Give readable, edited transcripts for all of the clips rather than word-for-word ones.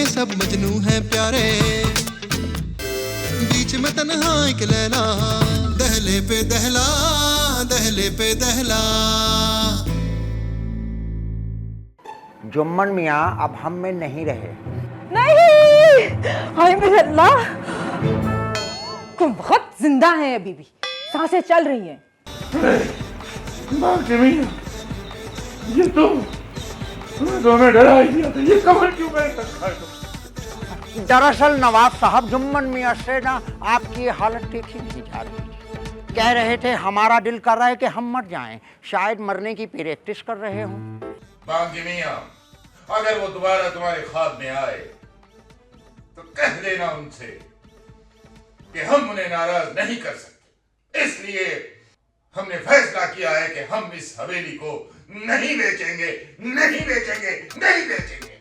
सब मजनू हैं प्यारे, बीच में तन्हा एक लैला, दहले पे दहला, दहले पे दहला। जुम्मन मियाँ अब हम में नहीं रहे। नहीं, हाय मेरे अल्लाह, तुम बहुत जिंदा हैं, अभी भी सांसें चल रही हैं। ये तो हमें डरा ही दिया था, ये कमर क्यों कर रखा है? दरअसल नवाब साहब, जुम्मन मियाँ से ना आपकी हालत देखी नहीं जा रही थी। कह रहे थे हमारा दिल कर रहा है कि हम मर जाएं, शायद मरने की प्रैक्टिस कर रहे हों। बांकी मियाँ, अगर वो दोबारा तुम्हारे ख्वाब में आए तो कह देना उनसे कि हम उन्हें नाराज नहीं कर सकते, इसलिए हमने फैसला किया है कि हम इस हवेली को नहीं बेचेंगे, नहीं बेचेंगे, नहीं बेचेंगे।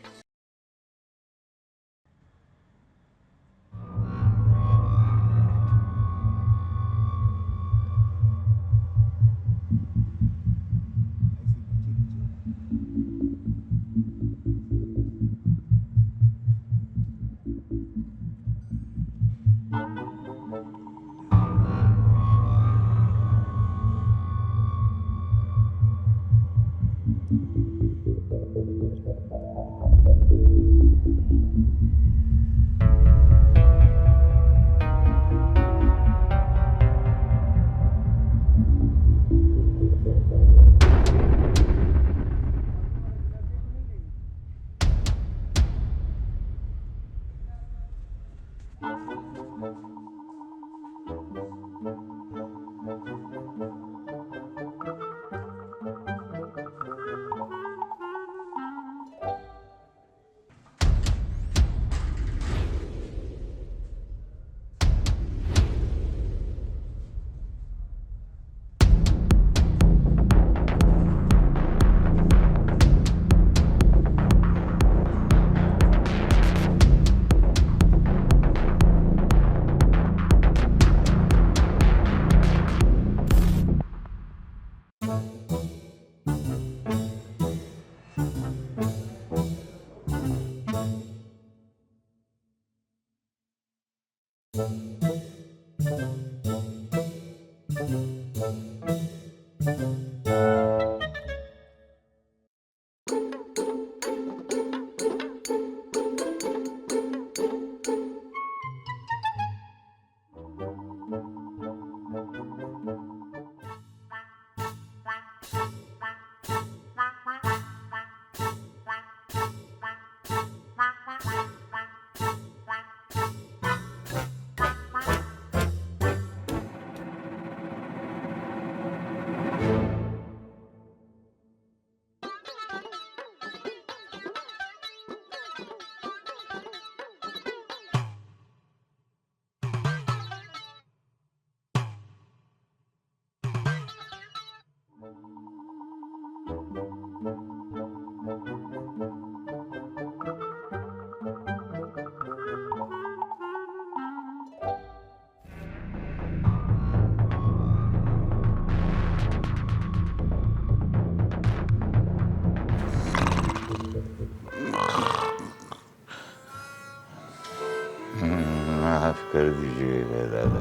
माफ कर दीजिएगा दादा।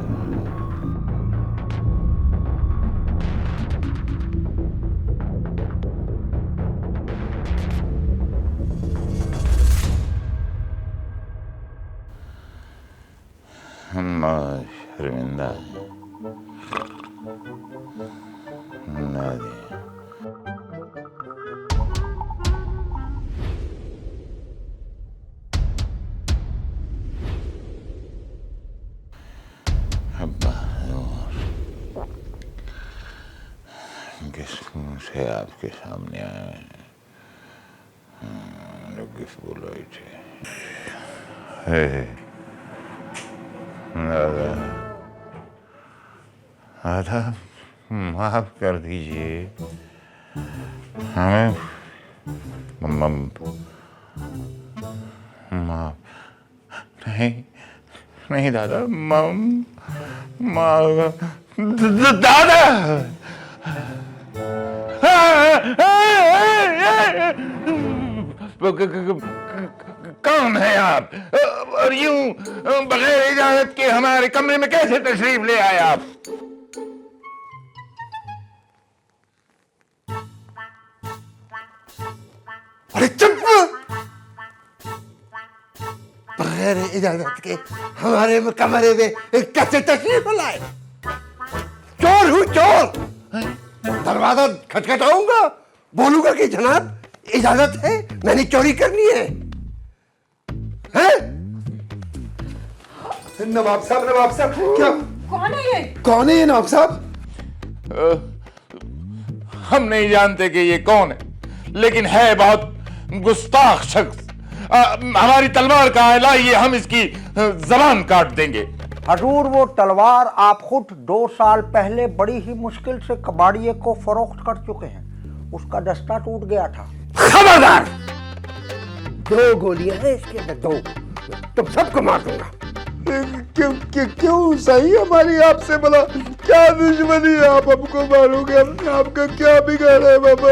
हम शर्मिंदा हैं। नादिया, अब्बा गिफ्ट से आपके सामने आए हैं, जो गिफ्ट बुलाई थे। दादा माफ कर दीजिए हमें, माफ नहीं नहीं दादा, दादा कौन है आप? और यूं बगैर इजाजत के हमारे कमरे में कैसे तशरीफ ले आए आप? अरे चुप! बगैर इजाजत के हमारे कमरे में कैसे तशरीफ लाए? चोर हूँ, चोर। दरवाजा खटखटाऊंगा, बोलूंगा कि जनाब इजाजत है, मैंने चोरी करनी है। नवाब साहब क्या? कौन है ये? कौन है ये नवाब साहब? हम नहीं जानते कि ये कौन है, लेकिन है बहुत गुस्ताख शख्स। हमारी तलवार कहाँ है? लाइए, हम इसकी जबान काट देंगे। हजूर, वो तलवार आप खुद 2 साल पहले बड़ी ही मुश्किल से कबाड़िए को फरोख्त कर चुके हैं। उसका दस्ता टूट गया था। खबरदार! 2 गोलियां हैं इसके अंदर, 2। तुम सबको मार दूंगा। क्यों सही? हमारी आपसे भला क्या दुश्मनी है? आप हमको मारोगे? हमने आपका क्या बिगाड़ा है बाबा?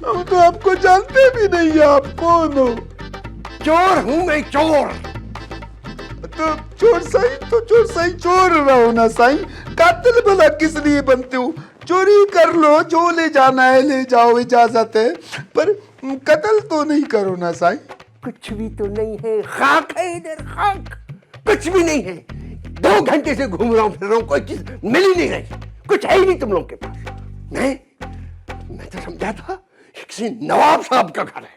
हम तो आपको जानते भी नहीं है, आप कौन हो? चोर हूं मैं, चोर। तो चोर सही चोर रहो ना साईं। कातिल भला किस लिए बनते हो? चोरी कर लो, जो ले जाना है ले जाओ, इजाजत है, पर कत्ल तो नहीं करो ना साईं। कुछ भी तो नहीं है, खाक है इधर, खाक। कुछ भी नहीं है। 2 घंटे से घूम रहा हूँ, फिर रहा हूँ, कोई चीज मिल ही नहीं रही। कुछ है ही नहीं तुम लोग के पास। मैं तो समझा था किसी नवाब साहब का घर है।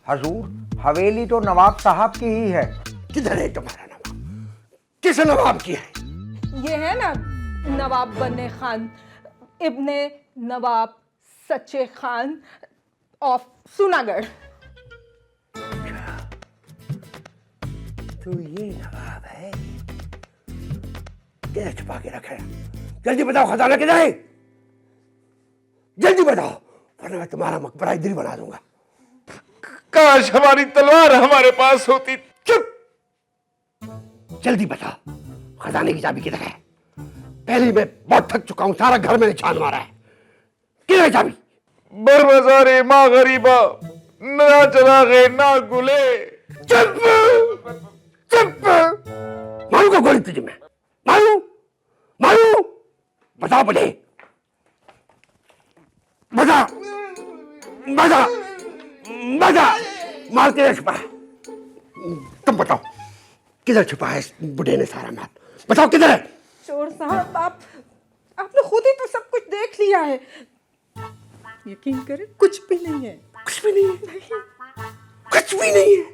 हजूर, हवेली तो नवाब साहब की ही है। किधर है तुम्हारा नवाब? किस नवाब की है? ये है ना नवाब बने खान इब्ने नवाब सच्चे खान ऑफ सुनागढ़। तो ये नवाब है, किधर छुपा के रखा है? जल्दी बताओ, खजाना किधर है? जल्दी बताओ, वरना मैं तुम्हारा मकबरा इधर ही बना दूंगा। काश हमारी तलवार हमारे पास होती। चुप! जल्दी बताओ, खजाने की चाबी किधर है? पहले मैं बहुत थक चुका हूं, सारा घर मैंने छान मारा है। किधर है चाबी? बरमज़ारे माँ गरीबा, ना चरागे ना गुले। चुप! चुप! मारूंगा गोली तुझे मैं। मारू! बताओ बड़े, बता। माल किधर छुपा है? तुम बताओ, किधर छुपा है इस बुढ़े ने सारा माल? बताओ किधर है? चोर साहब, आपने खुद ही तो सब कुछ देख लिया है। यकीन करें, कुछ भी नहीं है। कुछ भी नहीं है? कुछ भी नहीं है?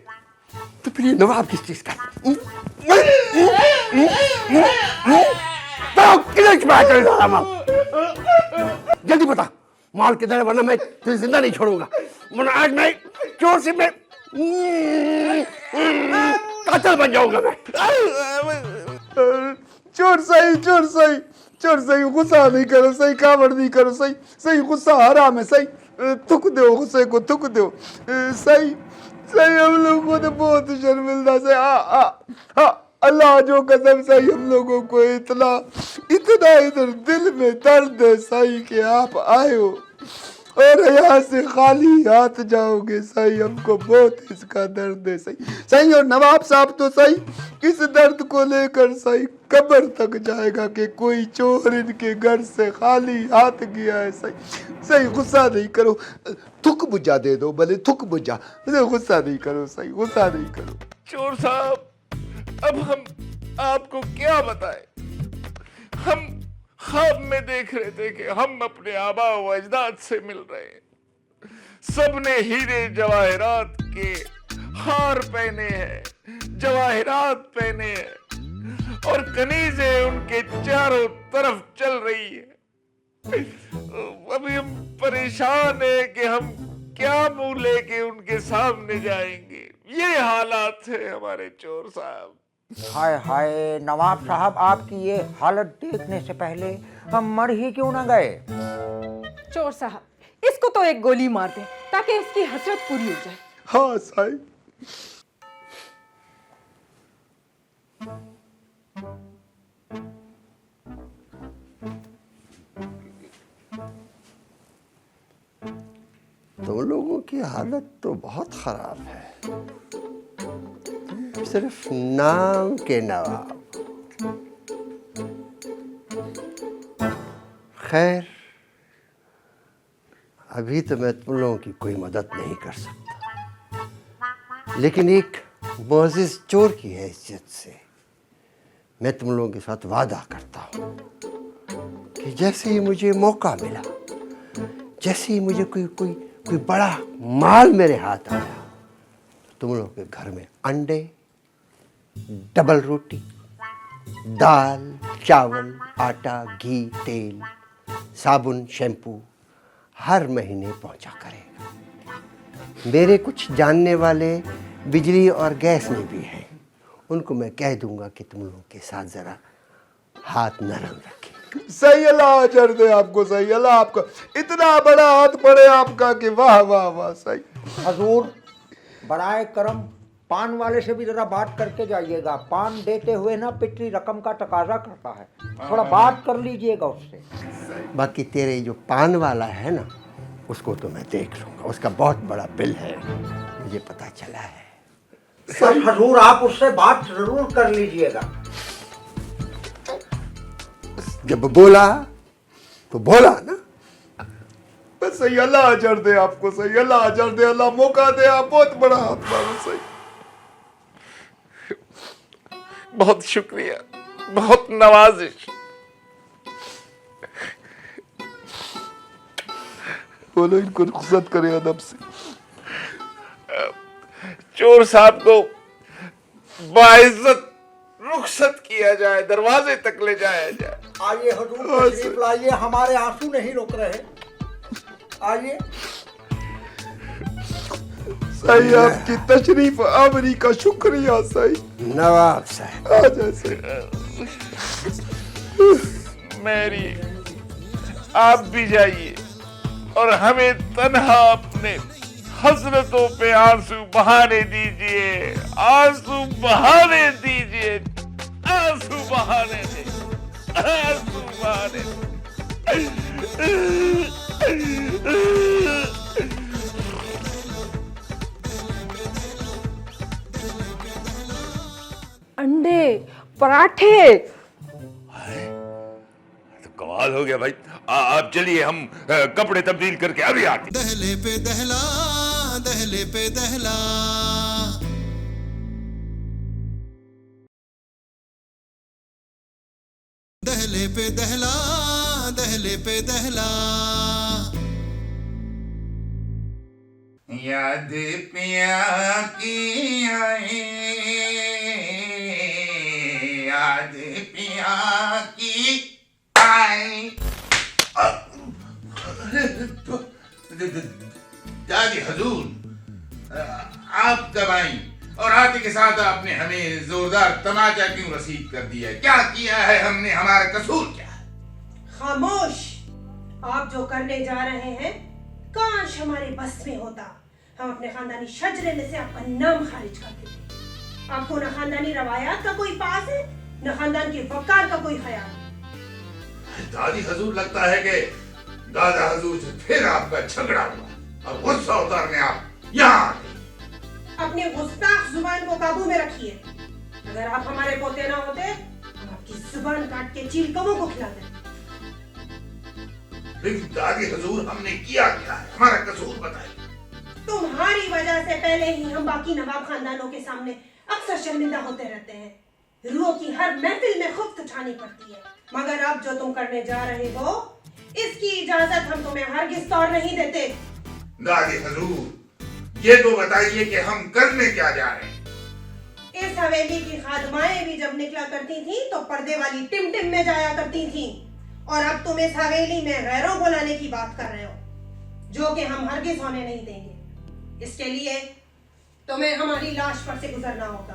तो फिर ये नवाब किस चीज का? किधर छुपा है सारा माल? जल्दी बता, माल किधर है, वरना मैं तुझे जिंदा नहीं छोड़ूंगा। वरना आज मैं चोर से मैं कातिल बन जाऊंगा मैं। चोर सही, गुस्सा नहीं करो सही, कावड़ नहीं करो सही, गुस्सा हराम है सही। थुक दो गुस्से को, थुक दो सही। हम लोगों को तो बहुत शर्मिंदा से अल्लाह जो कसम सही, हम लोगों को इतना इधर दिल में दर्द है सही कि आप आए हो और यहाँ से खाली हाथ जाओगे सही। हमको बहुत इसका दर्द है सही। और नवाब साहब तो सही इस दर्द को लेकर सही कब्र तक जाएगा कि कोई चोर इनके घर से खाली हाथ गया है सही। गुस्सा नहीं करो, थुक बुझा दे दो, भले थुक बुझा, गुस्सा नहीं करो सही, गुस्सा नहीं करो। चोर साहब, अब हम आपको क्या बताएं? हम ख्वाब में देख रहे थे कि हम अपने आबा व अजदाद से मिल रहे हैं। सबने हीरे जवाहरात के हार पहने हैं, जवाहरात पहने हैं और कनीज़ें उनके चारों तरफ चल रही है। अभी हम परेशान हैं कि हम क्या मुंह लेके उनके सामने जाएंगे। ये हालात है हमारे चोर साहब। हाय हाय नवाब साहब, आपकी ये हालत देखने से पहले हम मर ही क्यों ना गए। चोर साहब, इसको तो एक गोली मार दे ताकि उसकी हसरत पूरी हो जाए। हाँ साईं। तुम लोगों की हालत तो बहुत खराब है। सिर्फ नाम के नवाब। खैर, अभी तो मैं तुम लोगों की कोई मदद नहीं कर सकता, लेकिन एक मोअज़्ज़िज़ चोर की हैसियत से मैं तुम लोगों के साथ वादा करता हूँ कि जैसे ही मुझे मौका मिला, जैसे ही मुझे कोई बड़ा माल मेरे हाथ आया, तो तुम लोगों के घर में अंडे, डबल रोटी, दाल, चावल, आटा, घी, तेल, साबुन, शैम्पू हर महीने पहुंचा करेगा। मेरे कुछ जानने वाले बिजली और गैस में भी हैं, उनको मैं कह दूंगा कि तुम लोगों के साथ ज़रा हाथ नरम रखें। सही, अल्लाह अजर दे आपको। सही, अल्लाह आपका इतना बड़ा हाथ पड़े आपका कि वाह वाह वाह। सही हजूर, बड़ाए करम पान वाले से भी जरा बात करके जाइएगा। पान देते हुए ना पिछली रकम का तकाजा करता है, थोड़ा बात कर लीजिएगा उससे। बाकी तेरे जो पान वाला है ना, उसको तो मैं देख लूँगा, उसका बहुत बड़ा बिल है, मुझे पता चला है। पर हजूर, आप उससे बात जरूर कर लीजिएगा। जब बोला तो बोला ना। बस सही, अल्लाह अजर दे आपको। सही, अल्लाह अजर दे, अल्लाह मौका दे, आप बहुत बड़ा हाथ मारो। सही, बहुत शुक्रिया, बहुत नवाजिश। बोलो, इनको रुखसत करे अदब से। चोर साहब को बाइज्जत रुखसत किया जाए, दरवाजे तक ले जाया जाए। आइए हजूर, तशरीफ लाइए, हमारे आंसू नहीं रुक रहे। आइए। सही, आपकी तशरीफ आवरी का शुक्रिया। सही, नवाब साहब आ जाए। सही, मेरी आप भी जाइए और हमें तन्हा अपने हसरतों पे आंसू बहाने दीजिए, आंसू बहाने दीजिए, आंसू बहाने दे, आंसू बहाने अंडे, पराठे। तो कमाल हो गया भाई। आप चलिए, हम कपड़े तब्दील करके अभी आते। दहले पे दहला, दहले पे दहला। दहले पे दहला, दहले पे दहला। याद पिया की आए, याद पिया की आए। दादी हजूर, आप कब आई और आते के साथ आपने हमें जोरदार तमाचा क्यों रसीद कर दिया? क्या किया है हमने? हमारा कसूर क्या है? खामोश। आप जो करने जा रहे हैं काश हमारे बस में होता। हम अपने खानदानी शजरे में से आपका नाम खारिज कर देते। आपको न खानदानी रवायात का कोई पास है, न खानदान के वकार का कोई ख्याल। दादी हजूर, लगता है कि दादा हजूर से फिर आपका झगड़ा हुआ और गुस्सा उतारने आप यहाँ आ गए। अपनी गुस्ताख जुबान को काबू में रखिए। अगर आप हमारे पोते ना होते, हम आपकी जुबान काट के चील कौवों को खिलाते। लेकिन दादी हजूर, हमने किया क्या है? हमारा कसूर बताइए। तुम्हारी वजह से पहले ही हम बाकी नवाब खानदानों के सामने अक्सर शर्मिंदा होते रहते हैं। रूहों की हर महफिल में खुफ्त उठानी पड़ती है। मगर अब जो तुम करने जा रहे हो, इसकी इजाजत हम तुम्हें हरगिज़ तौर नहीं देते। दादी हजूर, ये तो बताइए कि हम करने क्या जा रहे हैं? इस हवेली की खादमाएं भी जब निकला करती थी तो पर्दे वाली टिमटिम में जाया करती थी, और अब तुम इस हवेली में गैरों को लाने की बात कर रहे हो, जो कि हम हरगिज़ होने नहीं देंगे। इसके लिए तुम्हें हमारी लाश पर से गुजरना होगा।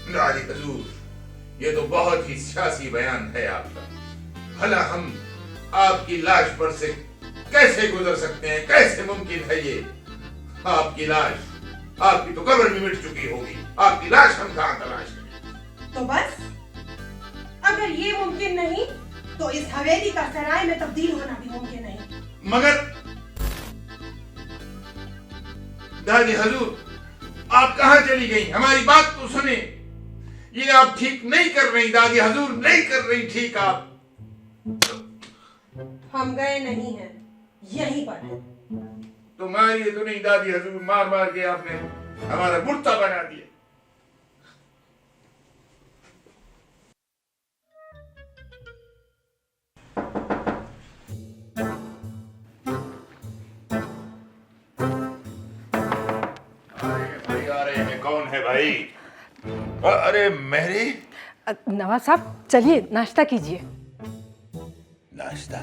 दादी हजूर, ये तो बहुत ही सियासी बयान है आपका। भला हम आपकी लाश पर से कैसे गुजर सकते हैं? कैसे मुमकिन है ये? आपकी लाश, आपकी तो कब्र में मिट चुकी होगी। आपकी लाश हम कहाँ तलाश करें? तो बस, अगर ये मुमकिन नहीं तो इस हवेली का सराय में तब्दील होना भी मुमकिन नहीं। मगर दादी हजूर, आप कहाँ चली गई? हमारी बात तो सुने। ये आप ठीक नहीं कर रही दादी हजूर, नहीं कर रही ठीक आप। हम गए नहीं हैं, यहीं पर हैं। तुम्हारी तो नहीं दादी हजूर, मार मार के आपने हमारा बुर्ता बना दिया। कौन है भाई? अरे मेरी नवाब साहब चलिए नाश्ता कीजिए। नाश्ता?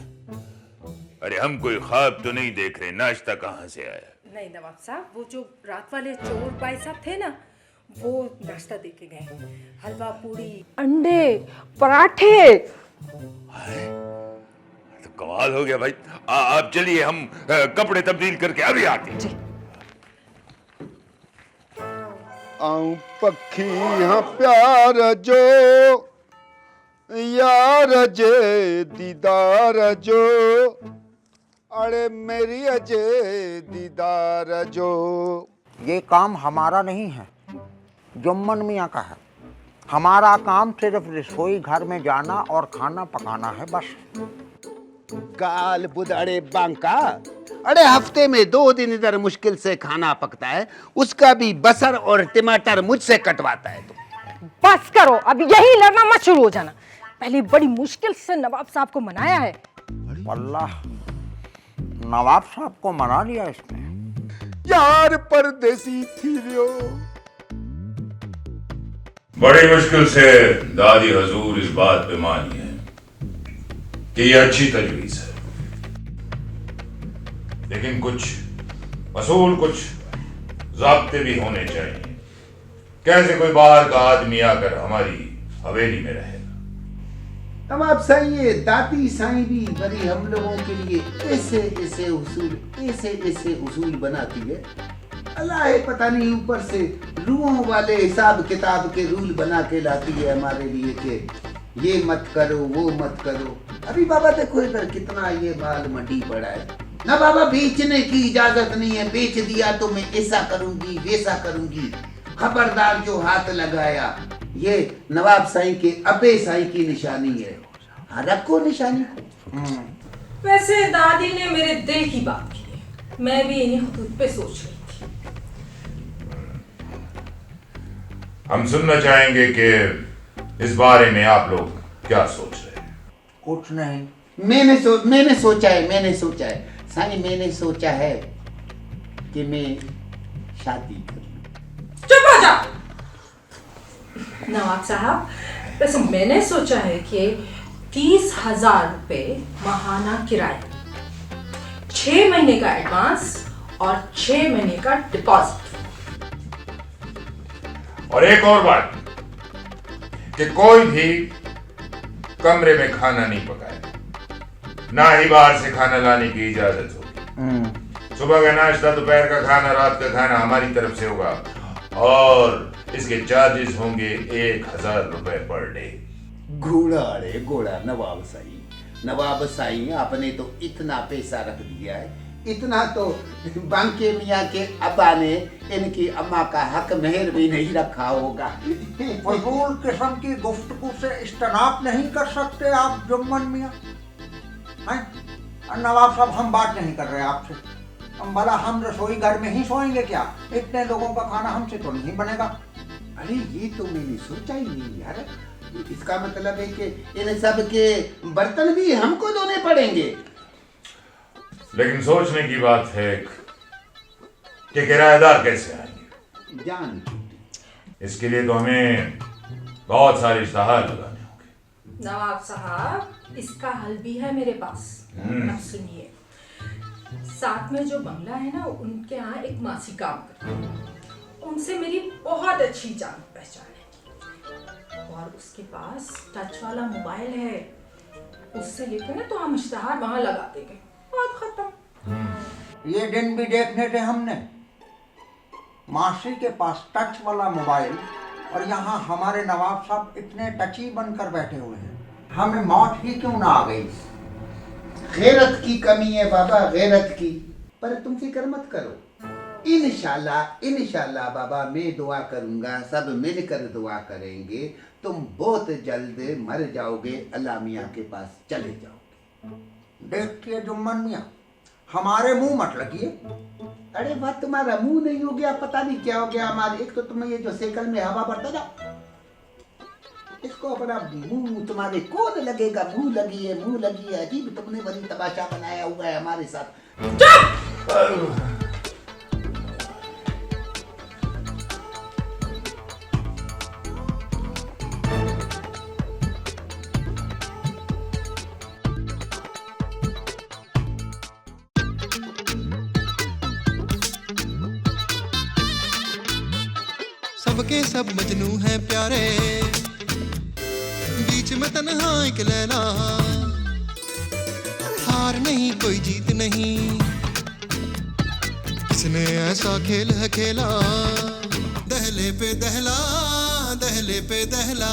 अरे हम कोई ख्वाब तो नहीं देख रहे, नाश्ता कहाँ से आया? नहीं नवाब साहब, वो जो रात वाले चोर भाई साहब थे ना, वो नाश्ता दे के गए, हलवा पूरी अंडे पराठे। तो कमाल हो गया भाई। आप चलिए, हम कपड़े तब्दील करके अभी आते हैं। आऊं पखी हाँ प्यार जो यार जे दीदार जो, अरे मेरी अजे दीदार जो। ये काम हमारा नहीं है, जुम्मन मियाँ का है। हमारा काम सिर्फ रसोई घर में जाना और खाना पकाना है, बस। गाल बुदाड़े बांका, अरे हफ्ते में 2 दिन इधर मुश्किल से खाना पकता है, उसका भी बसर और टमाटर मुझसे कटवाता है तुम। बस करो, अब यही लड़ना मत शुरू हो जाना। पहले बड़ी मुश्किल से नवाब साहब को मनाया है। अल्लाह, नवाब साहब को मना लिया इसने। यार परदेसी थी रो। बड़ी मुश्किल से दादी हजूर इस बात पे मानी है कि ये अच्छी तजवीज है, लेकिन कुछ असूल, कुछ ज़ाब्ते भी होने चाहिए। कैसे कोई बाहर का आदमी आकर हमारी हवेली में रहेगा? नवाब साईं, ये दाती साईं भी बड़ी हम लोगों के लिए ऐसे ऐसे उसूल बनाती है। अल्लाह है, पता नहीं ऊपर से रूहों वाले हिसाब किताब के रूल बना के लाती है हमारे लिए कि ये मत करो, वो मत करो। अभी बाबा देखो इधर कितना ये माल मंडी पड़ा है ना बाबा, बेचने की इजाजत नहीं है। बेच दिया तो मैं ऐसा करूंगी, वैसा करूंगी। खबरदार जो हाथ लगाया, ये नवाब साईं के अबे साईं की निशानी है। हाँ, रखो निशानी को। वैसे दादी ने मेरे दिल की बात की है, मैं भी इन्हीं खुद पे सोच रही थी। हम सुनना चाहेंगे कि इस बारे में आप लोग क्या सोच रहे हैं? कुछ नहीं। मैंने सोचा है साईं, मैंने सोचा है कि मैं शादी करूं। चुप हो जा नवाब साहब। वैसे मैंने सोचा है कि 30,000 रुपए माहाना किराया, 6 महीने का एडवांस और 6 महीने का डिपॉजिट। और एक और बात कि कोई भी कमरे में खाना नहीं पकाए, ना ही बाहर से खाना लाने की इजाजत होगी। सुबह का नाश्ता, दोपहर का खाना, रात का खाना हमारी तरफ से होगा और इसके चार्जेस होंगे 1,000 रुपए पर डे। घोड़ा नवाब साईं आपने तो इतना पैसा रख दिया है, इतना तो बांके मियाँ के अब्बा ने इनकी अम्मा का हक मेहर भी नहीं रखा होगा। फजूल किस्म की गुफ्तगू से इज्तनाब नहीं कर सकते आप जुम्मन मियाँ? नवाब साहब, हम बात नहीं कर रहे आपसे। हम भला हम रसोई घर में ही सोएंगे क्या? इतने लोगों का खाना हमसे तो नहीं बनेगा। अरे ये तो मैंने सोचा ही नहीं यार। इसका मतलब है कि इन सब के बर्तन भी हमको धोने पड़ेंगे। लेकिन सोचने की बात है कि किराएदार कैसे आएंगे? जान इसके लिए तो हमें बहुत सारे इश्तहार लगाने होंगे। नवाब साहब, इसका हल भी है मेरे पास। अब सुनिए, साथ में जो बंगला है ना, उनके यहाँ एक मासी काम करती है। उनसे मेरी बहुत अच्छी जान पहचान है और उसके पास टच वाला मोबाइल है। उससे लेकर ना तो हम इश्तहार वहां लगा देंगे, बात खत्म। ये दिन भी देखने थे हमने, मासी के पास टच वाला मोबाइल और यहाँ हमारे नवाब साहब इतने टची बनकर बैठे हुए हैं। हमें मौत ही क्यों ना आ गई? गैरत की कमी है बाबा, गैरत की। पर तुम फिक्र मत करो, इंशाल्लाह इंशाल्लाह बाबा, मैं दुआ करूंगा, सब मिलकर दुआ करेंगे, तुम बहुत जल्द मर जाओगे, अल्लाह मियाँ के पास चले जाओगे। देखिए जुम्मन मियाँ, हमारे मुंह मत लगिए। अरे बात, तुम्हारा मुंह नहीं हो गया, पता नहीं क्या हो गया हमारे। एक तो तुम्हें ये जो साइकिल में हवा भरता था, इसको अपना मुंह तुम्हारे कौन लगेगा? मुंह लगी है, अजीब तुमने बड़ी तमाशा बनाया हुआ है हमारे साथ। सबके सब मजनू हैं प्यारे, बीच में तन्हा एक लैला। हार नहीं कोई जीत नहीं, किसने ऐसा खेल है खेला। दहले पे दहला, दहले पे दहला।